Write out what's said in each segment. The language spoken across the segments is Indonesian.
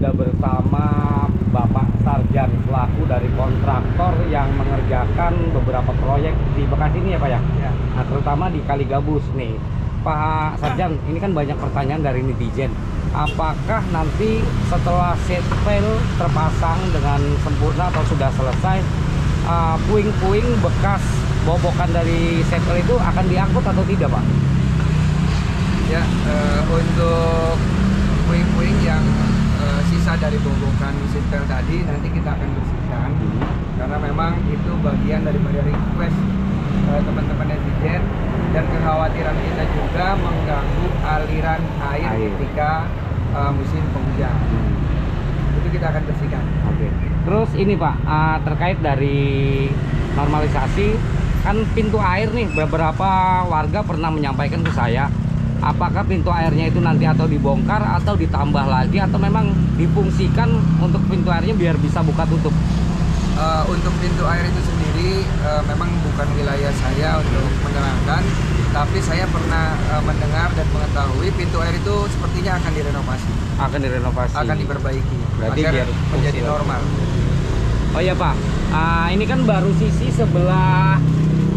sudah bersama Bapak Sarjan selaku dari kontraktor yang mengerjakan beberapa proyek di Bekasi ini ya Pak ya? Ya. Nah, terutama di Kali Gabus nih. Pak Sarjan, ini kan banyak pertanyaan dari netizen. Apakah nanti setelah seat rail terpasang dengan sempurna atau sudah selesai, puing-puing bekas bobokan dari seat rail itu akan diangkut atau tidak Pak? Ya, untuk puing-puing yang sisa dari bobokan seatbelt tadi nanti kita akan bersihkan, karena memang itu bagian daripada request teman-teman netizen, dan kekhawatiran kita juga mengganggu aliran air ketika musim penghujan. Itu kita akan bersihkan. Oke. Terus ini Pak, terkait dari normalisasi, kan pintu air nih, beberapa warga pernah menyampaikan ke saya, apakah pintu airnya itu nanti atau dibongkar atau ditambah lagi, atau memang difungsikan untuk pintu airnya biar bisa buka tutup? Untuk pintu air itu sendiri memang bukan wilayah saya untuk menerangkan, tapi saya pernah mendengar dan mengetahui pintu air itu sepertinya akan direnovasi. Akan direnovasi. Akan diperbaiki. Berarti agar biar menjadi fungsi normal. Oh iya Pak, ini kan baru sisi sebelah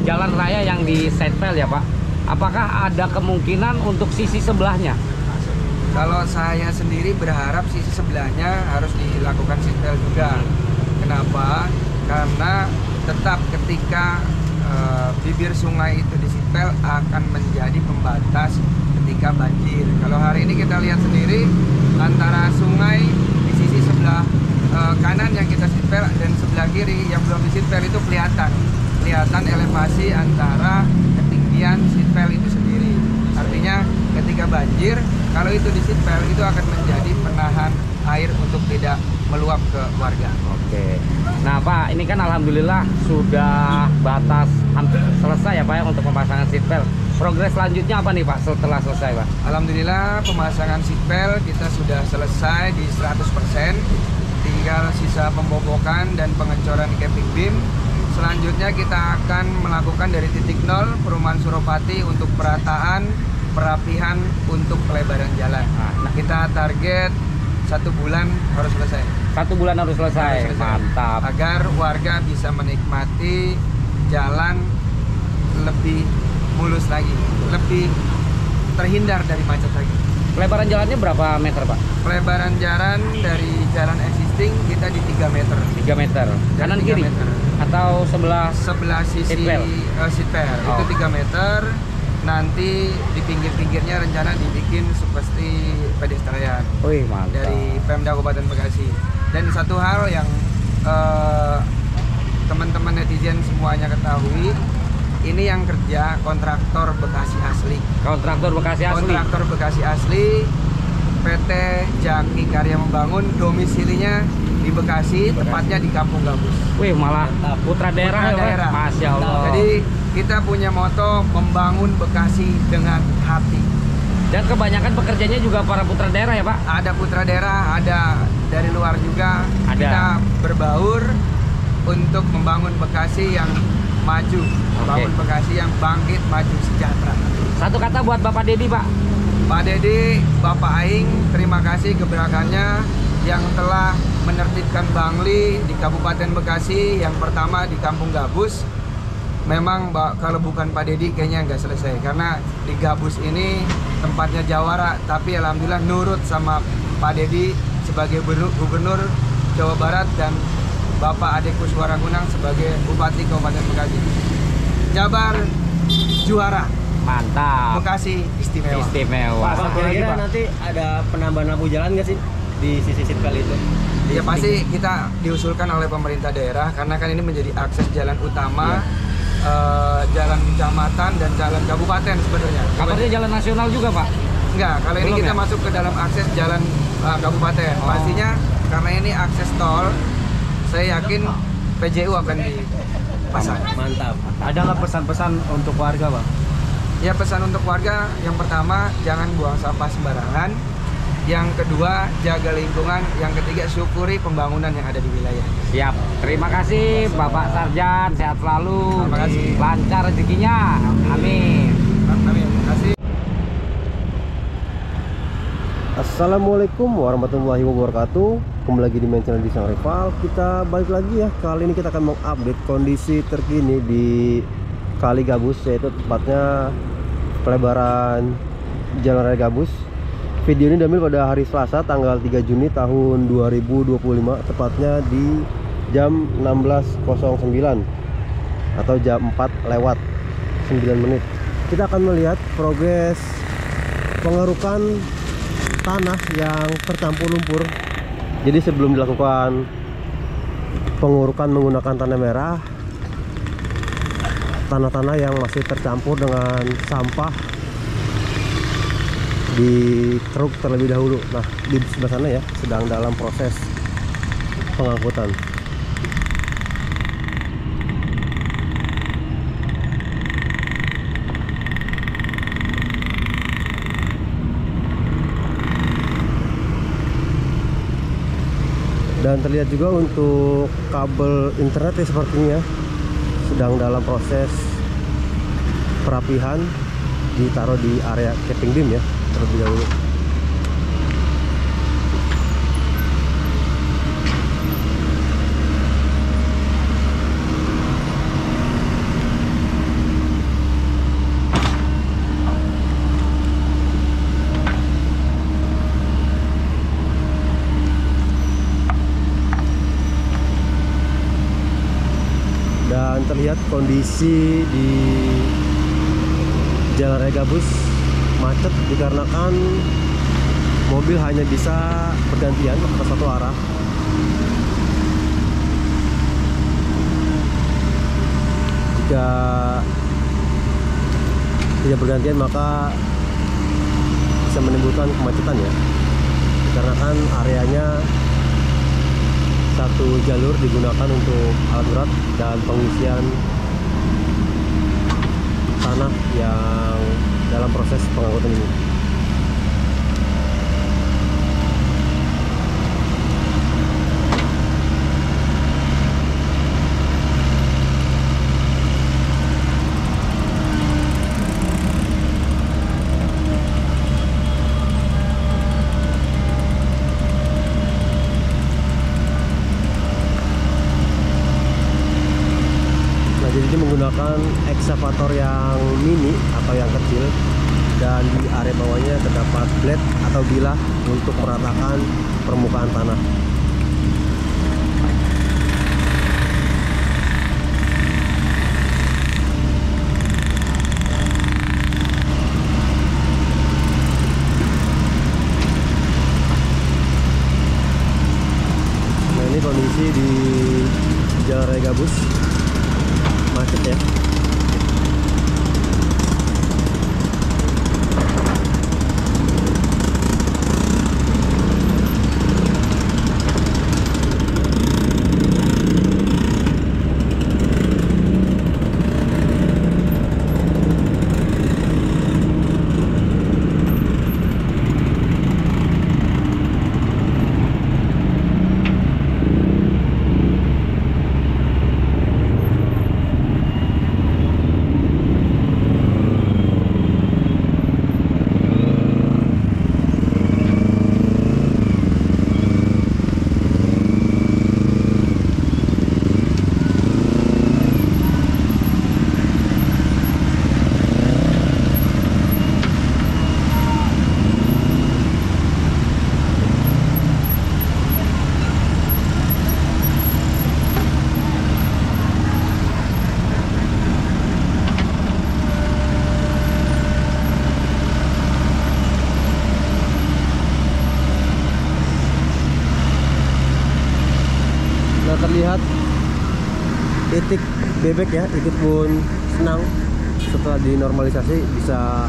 jalan raya yang di seatbelt ya Pak. Apakah ada kemungkinan untuk sisi sebelahnya? Kalau saya sendiri berharap sisi sebelahnya harus dilakukan seatbelt juga. Kenapa? Karena tetap ketika bibir sungai itu di seatbelt akan menjadi pembatas ketika banjir. Kalau hari ini kita lihat sendiri, antara sungai di sisi sebelah kanan yang kita seatbelt dan sebelah kiri yang belum di seatbelt itu kelihatan elevasi antara ketinggian seatbelt itu sendiri. Artinya ketika banjir, kalau itu di seatbelt itu akan menjadi penahan air untuk tidak meluap ke warga. Oke. Nah Pak, ini kan alhamdulillah sudah batas hampir selesai ya Pak ya untuk pemasangan seatbelt. Progres selanjutnya apa nih Pak setelah selesai Pak? Alhamdulillah pemasangan seatbelt kita sudah selesai di 100%. Tinggal sisa pembobokan dan pengecoran capping beam. Selanjutnya kita akan melakukan dari titik nol Perumahan Suropati untuk perataan, perapihan untuk pelebaran jalan. Nah, kita target 1 bulan harus selesai. 1 bulan harus selesai. Mantap. Agar warga bisa menikmati jalan lebih mulus lagi, lebih terhindar dari macet lagi. Pelebaran jalannya berapa meter Pak? Pelebaran jalan dari jalan existing kita di 3 meter. 3 meter. Kanan 3 kiri? meter. Atau sebelah sisi seatbelt? Seatbelt Oh. itu 3 meter. Nanti di pinggir-pinggirnya rencana dibikin seperti pedestrian. Wih mantap. Dari Pemda Kabupaten Bekasi. Dan satu hal yang teman-teman netizen semuanya ketahui, ini yang kerja kontraktor Bekasi asli. Kontraktor Bekasi asli. Kontraktor Bekasi asli, PT Jaki Karya Membangun, domisilinya di Bekasi, tepatnya di Kampung Gabus. Wih malah putra daerah, Putra daerah. Masya Allah. Jadi kita punya moto membangun Bekasi dengan hati. Dan kebanyakan pekerjanya juga para putra daerah ya Pak? Ada putra daerah, ada dari luar juga. Ada. Kita berbaur untuk membangun Bekasi yang maju, membangun Bekasi yang bangkit, maju, sejahtera. Satu kata buat Bapak Dedi Pak. Pak Dedi, Bapak Aing, terima kasih gebrakannya yang telah menertibkan Bangli di Kabupaten Bekasi, yang pertama di Kampung Gabus. Memang kalau bukan Pak Dedi kayaknya nggak selesai, karena di Gabus ini tempatnya jawara, tapi alhamdulillah nurut sama Pak Dedi sebagai Gubernur Jawa Barat dan Bapak Ade Kuswaragunang sebagai Bupati Kabupaten Bekasi. Jabar juara. Mantap. Bekasi istimewa. Istimewa. Pak, kira-kira nanti ada penambahan lampu jalan nggak sih di sisi seatbelt itu? Ya pasti kita diusulkan oleh pemerintah daerah, karena kan ini menjadi akses jalan utama, jalan kecamatan dan jalan kabupaten sebenarnya. Kabarnya jalan nasional juga Pak? Enggak, kalau ini Belum kita ya? masuk ke dalam akses jalan kabupaten. Oh. Pastinya karena ini akses tol, saya yakin PJU akan dipasang. Mantap. Ada nggak pesan-pesan untuk warga, Bang? Ya, pesan untuk warga, yang pertama jangan buang sampah sembarangan. Yang kedua, jaga lingkungan. Yang ketiga, syukuri pembangunan yang ada di wilayah. Siap. Terima kasih Bapak Sarjan, sehat selalu. Terima kasih. Lancar rezekinya. Amin. Amin. Terima kasih. Assalamualaikum warahmatullahi wabarakatuh. Kembali lagi di main channel di Sang Rival. Kita balik lagi ya. Kali ini kita akan mengupdate kondisi terkini di Kali Gabus, yaitu tepatnya pelebaran Jalan Raya Gabus. Video ini diambil pada hari Selasa tanggal 3 Juni tahun 2025, tepatnya di jam 16.09 atau jam 4 lewat 9 menit. Kita akan melihat progres pengerukan tanah yang tercampur lumpur. Jadi sebelum dilakukan pengurukan menggunakan tanah merah, tanah-tanah yang masih tercampur dengan sampah dikeruk terlebih dahulu. Nah, di sebelah sana ya sedang dalam proses pengangkutan. Dan terlihat juga untuk kabel internet ya sepertinya sedang dalam proses perapihan, ditaruh di area capping beam ya terlebih dahulu. Dan terlihat kondisi di Jalan Raya Gabus macet dikarenakan mobil hanya bisa bergantian ke satu arah. Jika tidak bergantian maka bisa menimbulkan kemacetan ya, dikarenakan areanya satu jalur digunakan untuk alat berat dan pengisian tanah yang dalam proses pengangkutan ini. Jadi menggunakan eksavator yang mini atau yang kecil, dan di area bawahnya terdapat blade atau bilah untuk meratakan permukaan tanah. Nah, ini kondisi di Jalan Raya Gabus macet ya. Terlihat titik bebek ya, itu pun senang setelah dinormalisasi bisa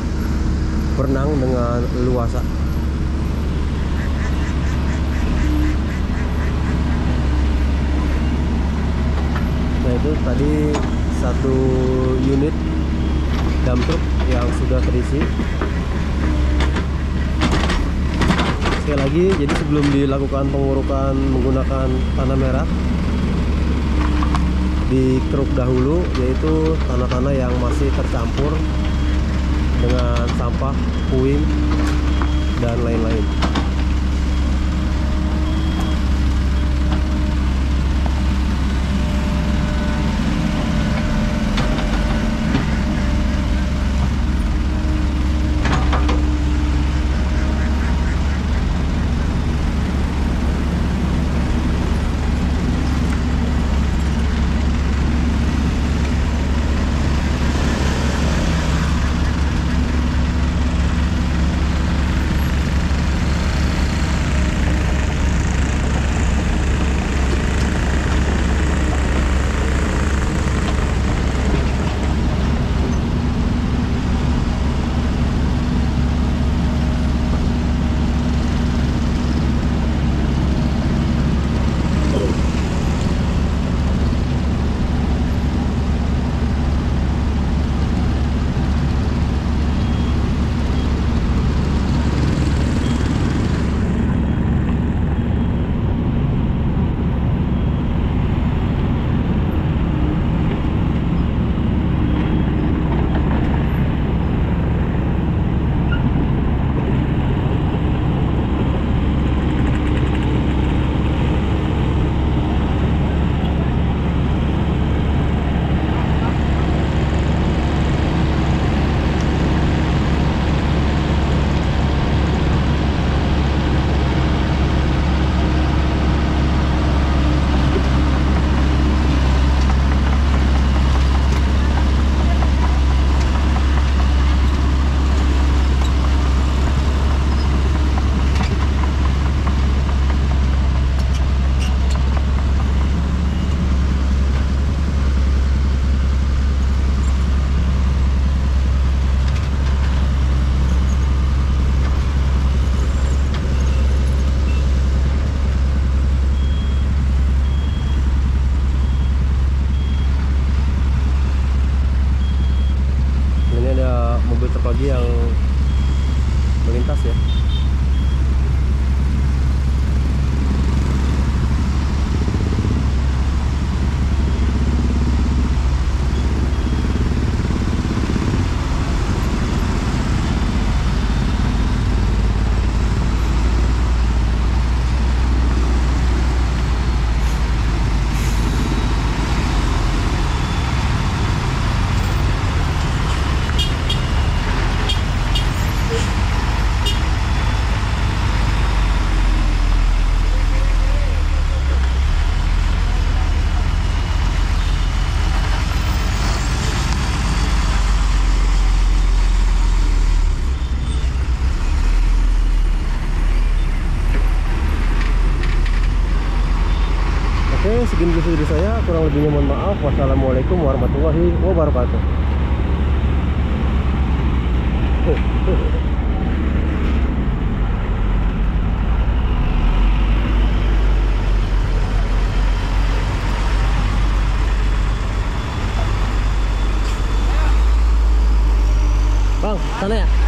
berenang dengan leluasa. Nah, itu tadi satu unit dump truck yang sudah terisi. Sekali lagi, jadi sebelum dilakukan pengurukan menggunakan tanah merah, dikeruk dahulu, yaitu tanah-tanah yang masih tercampur dengan sampah, puing, dan lain-lain. segini dulu dari saya, kurang lebihnya mohon maaf. Wassalamualaikum warahmatullahi wabarakatuh. Bang, sana ya?